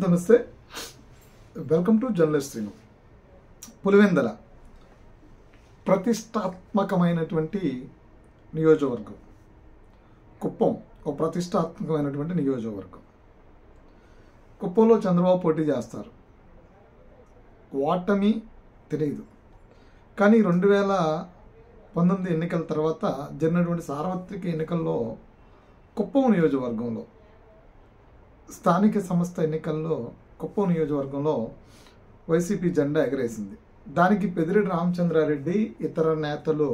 నమస్తే, welcome to journalist Srinu. Pulivendula ప్రతిష్టాత్మకమైనటువంటి నియోజకవర్గం. కుప్పం ఒక ప్రతిష్టాత్మకమైనటువంటి నియోజకవర్గం. కుప్పంలో చంద్రబాబు పోటీ చేస్తారు. ఓటమి తెలియదు, కానీ 2019 ఎన్నికల తర్వాత జరిగినటువంటి సార్వత్రిక ఎన్నికల్లో కుప్పం నియోజకవర్గంలో స్థానిక సంస్థ ఎన్నికల్లో కుప్పం నియోజకవర్గంలో వైసీపీ జెండా ఎగరేసింది. దానికి పెద్దిరెడ్డి రామచంద్రారెడ్డి ఇతర నేతలు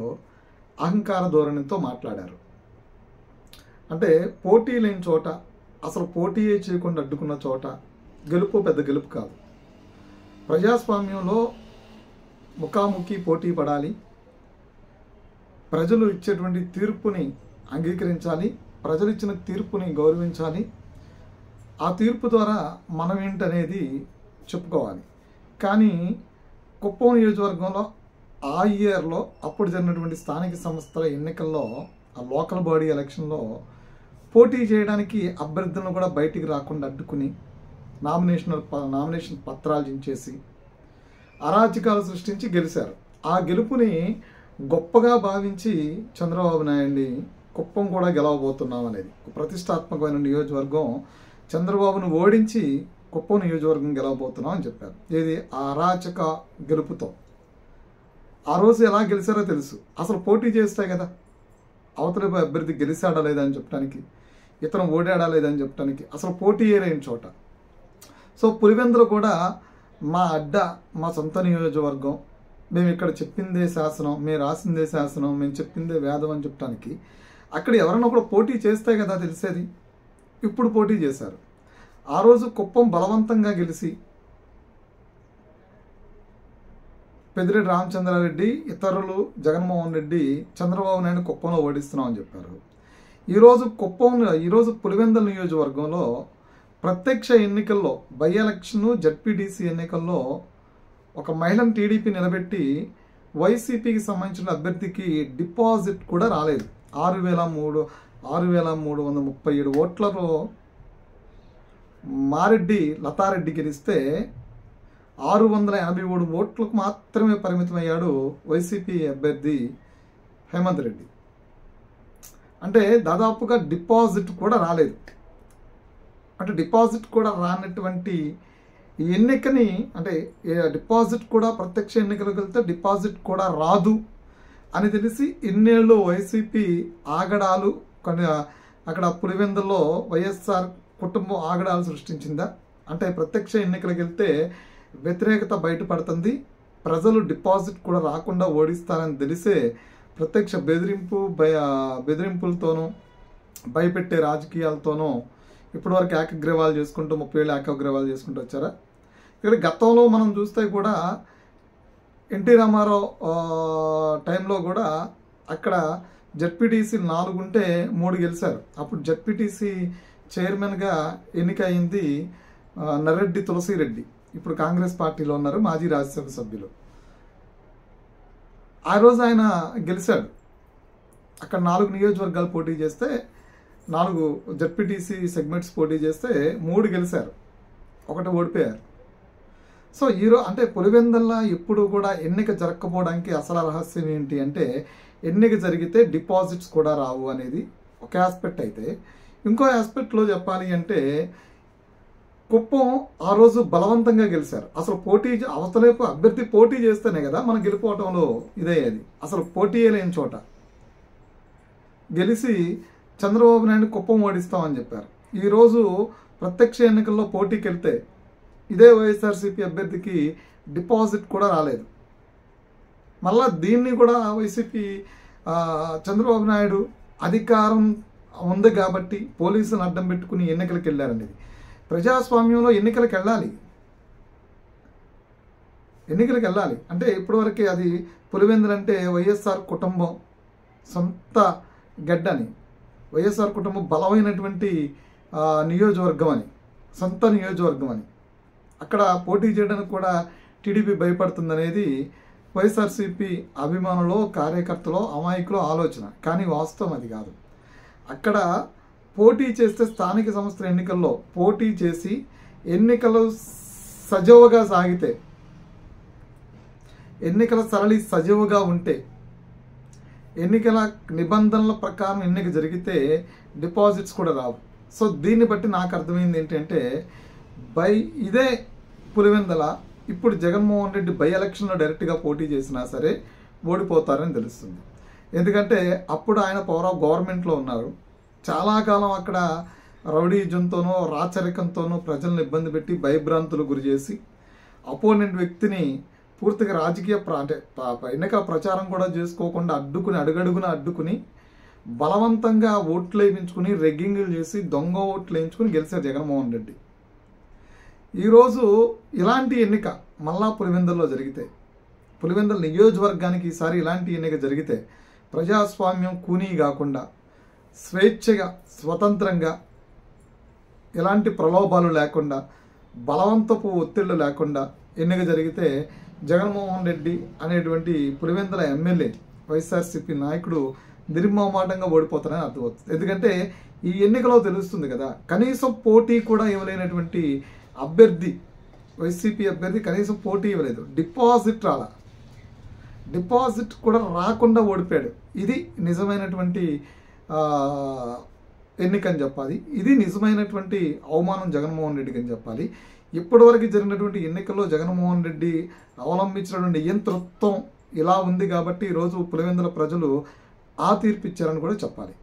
అహంకార ధోరణితో మాట్లాడారు. అంటే పోటీ లేని చోట, అసలు పోటీయే చేయకుండా అడ్డుకున్న చోట గెలుపు పెద్ద గెలుపు కాదు. ప్రజాస్వామ్యంలో ముఖాముఖి పోటీ పడాలి, ప్రజలు ఇచ్చేటువంటి తీర్పుని అంగీకరించాలి, ప్రజలు ఇచ్చిన తీర్పుని గౌరవించాలి, ఆ తీర్పు ద్వారా మనం ఏంటనేది చెప్పుకోవాలి. కానీ కుప్పం నియోజకవర్గంలో ఆ ఇయర్లో అప్పుడు జరిగినటువంటి స్థానిక సంస్థల ఎన్నికల్లో, ఆ లోకల్ బాడీ ఎలక్షన్లో పోటీ చేయడానికి అభ్యర్థులను కూడా బయటికి రాకుండా అడ్డుకుని నామినేషన్ పత్రాలు చించేసి అరాచకాలు సృష్టించి గెలిచారు. ఆ గెలుపుని గొప్పగా భావించి చంద్రబాబు నాయుడిని కుప్పం కూడా గెలవబోతున్నాం అనేది ప్రతిష్టాత్మకమైన నియోజకవర్గం, చంద్రబాబును ఓడించి కుప్పం నియోజకవర్గం గెలవబోతున్నాం అని చెప్పారు. ఇది ఆ అరాచక గెలుపుతో. ఆ రోజు ఎలా గెలిచారో తెలుసు. అసలు పోటీ చేస్తే కదా అవతలి అభ్యర్థి గెలిచాడా లేదా అని చెప్పడానికి, ఇతను ఓడాడా లేదని చెప్పడానికి, అసలు పోటీ లేని చోట. సో పులివెందులు కూడా మా అడ్డ, మా సొంత నియోజకవర్గం, మేము ఇక్కడ చెప్పిందే శాసనం, మేము రాసిందే శాసనం, మేము చెప్పిందే వేదం అని చెప్పడానికి అక్కడ ఎవరన్నా కూడా పోటీ చేస్తే కదా తెలిసేది. ఇప్పుడు పోటీ చేశారు. ఆ రోజు కుప్పం బలవంతంగా గెలిచి పెద్దిరెడ్డి రామచంద్రారెడ్డి ఇతరులు జగన్మోహన్ రెడ్డి చంద్రబాబు నాయుడు కుప్పంలో ఓడిస్తున్నామని చెప్పారు. ఈరోజు పులివెందుల నియోజకవర్గంలో ప్రత్యక్ష ఎన్నికల్లో బై ఎలక్షన్ జడ్పీటీసీ ఎన్నికల్లో ఒక మహిళను టీడీపీ నిలబెట్టి వైసీపీకి సంబంధించిన అభ్యర్థికి డిపాజిట్ కూడా రాలేదు. 6,337 ఓట్లలో మారెడ్డి లతారెడ్డి గెలిస్తే 683 ఓట్లకు మాత్రమే పరిమితమయ్యాడు వైసీపీ అభ్యర్థి హేమంత్ రెడ్డి. అంటే దాదాపుగా డిపాజిట్ కూడా రాలేదు. అంటే డిపాజిట్ కూడా రానటువంటి ఎన్నికని, అంటే డిపాజిట్ కూడా ప్రత్యక్ష ఎన్నికలకు వెళ్తే డిపాజిట్ కూడా రాదు అని తెలిసి ఇన్నేళ్ళు వైసీపీ ఆగడాలు, కొన్ని అక్కడ పులివెందుల్లో వైఎస్ఆర్ కుటుంబం ఆగడాలు సృష్టించిందా? అంటే ప్రత్యక్ష ఎన్నికలకు వెళ్తే వ్యతిరేకత బయటపడుతుంది, ప్రజలు డిపాజిట్ కూడా రాకుండా ఓడిస్తారని తెలిసే ప్రత్యక్ష బెదిరింపులతోనూ భయపెట్టే రాజకీయాలతోనూ ఇప్పటివరకు ఏకగ్రీవాలు చేసుకుంటూ 30 ఏళ్ళు ఏకగ్రీవాలు చేసుకుంటూ వచ్చారా? ఇక్కడ గతంలో మనం చూస్తే కూడా ఎన్టీ రామారావు టైంలో కూడా అక్కడ జడ్పీటీసీ 4 ఉంటే 3 గెలిచారు. అప్పుడు జడ్పీటీసీ చైర్మన్గా ఎన్నికయింది నర్రెడ్డి తులసిరెడ్డి, ఇప్పుడు కాంగ్రెస్ పార్టీలో ఉన్నారు, మాజీ రాజ్యసభ సభ్యులు. ఆ రోజు ఆయన గెలిచాడు. అక్కడ 4 నియోజకవర్గాలు పోటీ చేస్తే, 4 జడ్పీటీసీ సెగ్మెంట్స్ పోటీ చేస్తే 3 గెలిచారు, 1 ఓడిపోయారు. సో అంటే పులివెందుల ఎప్పుడు కూడా ఎన్నిక జరగకపోవడానికి అసలు రహస్యం ఏంటి అంటే, ఎన్నిక జరిగితే డిపాజిట్స్ కూడా రావు అనేది ఒక ఆస్పెక్ట్ అయితే, ఇంకో ఆస్పెక్ట్లో చెప్పాలి అంటే కుప్పం ఆ రోజు బలవంతంగా గెలిచారు. అసలు అవతలేపు అభ్యర్థి పోటీ చేస్తేనే కదా మనం గెలిపోవటంలో ఇదయ్యేది. అసలు పోటీ లేని చోట గెలిచి చంద్రబాబు నాయుడు కుప్పం ఓడిస్తామని చెప్పారు. ఈరోజు ప్రత్యక్ష ఎన్నికల్లో పోటీకి వెళ్తే ఇదే వైఎస్ఆర్సీపీ అభ్యర్థికి డిపాజిట్ కూడా రాలేదు. మళ్ళా దీన్ని కూడా వైసీపీ చంద్రబాబు నాయుడు అధికారం ఉంది కాబట్టి పోలీసులను అడ్డం పెట్టుకుని ఎన్నికలకు వెళ్ళారనేది. ప్రజాస్వామ్యంలో ఎన్నికలకు వెళ్ళాలి అంటే ఇప్పటివరకు అది పులివెందులు అంటే వైఎస్ఆర్ కుటుంబం సొంత గడ్డని, వైఎస్ఆర్ కుటుంబం బలమైనటువంటి నియోజకవర్గం అని, సొంత నియోజకవర్గం అని, అక్కడ పోటీ చేయడానికి కూడా టీడీపీ భయపడుతుందనేది వైఎస్ఆర్సీపీ అభిమానులు, కార్యకర్తలు, అమాయకులు ఆలోచన. కానీ వాస్తవం అది కాదు. అక్కడ పోటీ చేస్తే స్థానిక సంస్థల ఎన్నికల్లో పోటీ చేసి ఎన్నికలు సజావుగా సాగితే, ఎన్నికల సరళి సజావుగా ఉంటే, ఎన్నికల నిబంధనల ప్రకారం ఎన్నిక జరిగితే డిపాజిట్స్ కూడా రావు. సో దీన్ని బట్టి నాకు అర్థమైంది ఏంటంటే, ఇదే పులివెందల ఇప్పుడు జగన్మోహన్ రెడ్డి బై ఎలక్షన్లో డైరెక్ట్గా పోటీ చేసినా సరే ఓడిపోతారని తెలుస్తుంది. ఎందుకంటే అప్పుడు ఆయన పవర్ ఆఫ్ గవర్నమెంట్లో ఉన్నారు. చాలా కాలం అక్కడ రౌడీజంతోనో రాచరికంతోనో ప్రజలను ఇబ్బంది పెట్టి భయభ్రాంతులు గురి చేసి అపోనెంట్ వ్యక్తిని పూర్తిగా రాజకీయ ఎన్నికల ప్రచారం కూడా చేసుకోకుండా అడుగడుగున అడ్డుకుని బలవంతంగా ఓట్లు వేయించుకుని రెగ్గింగ్లు చేసి దొంగ ఓట్లు వేయించుకుని గెలిచారు జగన్మోహన్ రెడ్డి. ఈరోజు ఇలాంటి ఎన్నిక మళ్ళా పులివెందుల్లో జరిగితే, పులివెందుల నియోజకవర్గానికి ఈసారి ఇలాంటి ఎన్నిక జరిగితే ప్రజాస్వామ్యం కూనీ కాకుండా స్వేచ్ఛగా స్వతంత్రంగా ఎలాంటి ప్రలోభాలు లేకుండా బలవంతపు ఒత్తిళ్లు లేకుండా ఎన్నిక జరిగితే జగన్మోహన్ రెడ్డి అనేటువంటి పులివెందుల ఎమ్మెల్యే వైఎస్ఆర్సీపీ నాయకుడు నిర్మోహమాటంగా ఓడిపోతారని అర్థమవుతుంది. ఎందుకంటే ఈ ఎన్నికలో తెలుస్తుంది కదా, కనీసం పోటీ కూడా ఇవ్వలేనటువంటి అభ్యర్థి, వైసీపీ అభ్యర్థి కనీసం పోటీ ఇవ్వలేదు. డిపాజిట్ కూడా రాకుండా ఓడిపోయాడు. ఇది నిజమైనటువంటి ఎన్నికని చెప్పాలి. ఇది నిజమైనటువంటి అవమానం జగన్మోహన్ రెడ్డికి అని చెప్పాలి. ఇప్పటివరకు జరిగినటువంటి ఎన్నికల్లో జగన్మోహన్ రెడ్డి అవలంబించినటువంటి నియంతృత్వం ఇలా ఉంది కాబట్టి ఈరోజు పులివెందుల ప్రజలు ఆ తీర్పు ఇచ్చారని కూడా చెప్పాలి.